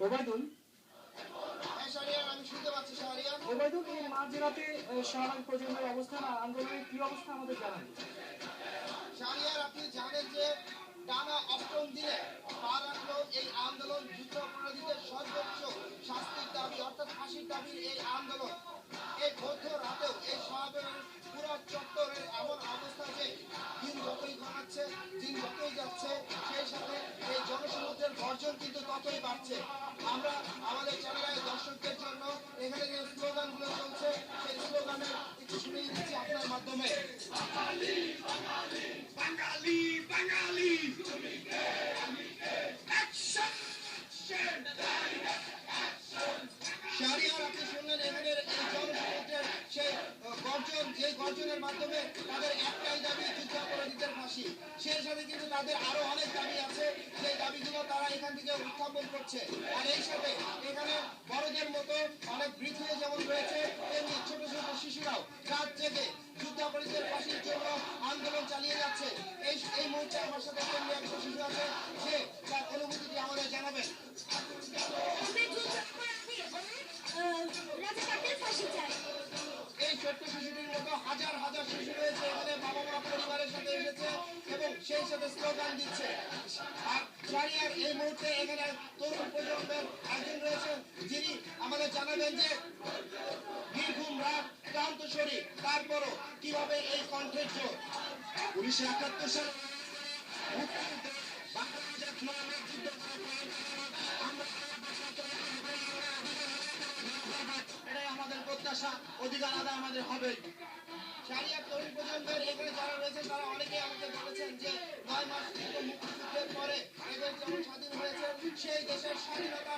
ওবায়দুল আমি শুনতে পাচ্ছি শাহরিয়ার। ওবায়দুল, এই মাঝরাতে সোনালী প্রজন্মের অবস্থান আর আন্দোলনের কি অবস্থা আমাদের জানান। শাহরিয়ার, আপনি জানেন যে টানা অষ্টম দিনে পা রাখলো এই আন্দোলন। যুদ্ধাপরাধীদের সর্বোচ্চ শাস্তির দাবি অর্থাৎ ফাঁসির দাবির এই আন্দোলন। এই মধ্য রাতেও এই শাহবাগের পুরো চত্বরের এমন অবস্থা যে দিন যতই ঘনাচ্ছে, দিন যতই যাচ্ছে, সেই সাথে এই জনসমুদ্রের গর্জন কিন্তু ততই বাড়ছে। আমরা আমাদের চ্যানেলের দর্শকদের জন্য এখানে যে স্লোগানগুলো চলছে সেই স্লোগানের একটু শুনিয়ে দিচ্ছি আপনার মাধ্যমে। বাঙালি বাঙালি শাহরিয়ার, আপনি শুনলেন এখানের এই জনসমুদ্রের সেই গর্জন, যে গর্জনের মাধ্যমে তাদের একটাই দাবি যুদ্ধাপরাধীদের ফাঁসি। সেই সাথে কিন্তু তাদের আরো অনেক দাবি আছে, সেই দাবিগুলো তারা এখান থেকে উত্থাপন করছে। আর এই সাথে এখানে বড়দের মতো অনেক বৃদ্ধ যেমন রয়েছে, তেমনি ছোট ছোট শিশুরাও রাত জেগে যুদ্ধাপরাধীদের ফাঁসির জন্য আন্দোলন চালিয়ে যাচ্ছে। এই মুহূর্তে আমার সাথে তেমনি একটা শিশু আছে, যে তার অনুভূতিটি আমাদের জানাবেন। এই ছোট্ট শিশুটির মতো হাজার হাজার শিশু রয়েছে এখানে, বাবা মা পরিবারের সাথে এসেছে এবং সেই সাথে স্লোগান দিচ্ছে। আর শাহরিয়ার, এই মুহূর্তে এখানে তরুণ প্রজন্মের একজন রয়েছেন, যিনি আমাদের জানাবেন যে বীরভূম রাত ক্লান্ত শরীর, তারপরও কিভাবে এই কণ্ঠের জোর 1971 সালে এটাই আমাদের প্রত্যাশা, অধিকার আদায় আমাদের হবে। শাহরিয়ার, তরুণ প্রজন্মের এখানে যারা রয়েছেন তারা অনেকেই আমাকে বলেছেন যে 9 মাস দীর্ঘ মুক্তিযুদ্ধের পরে এদের যেমন স্বাধীন হয়েছে, সেই দেশের স্বাধীনতা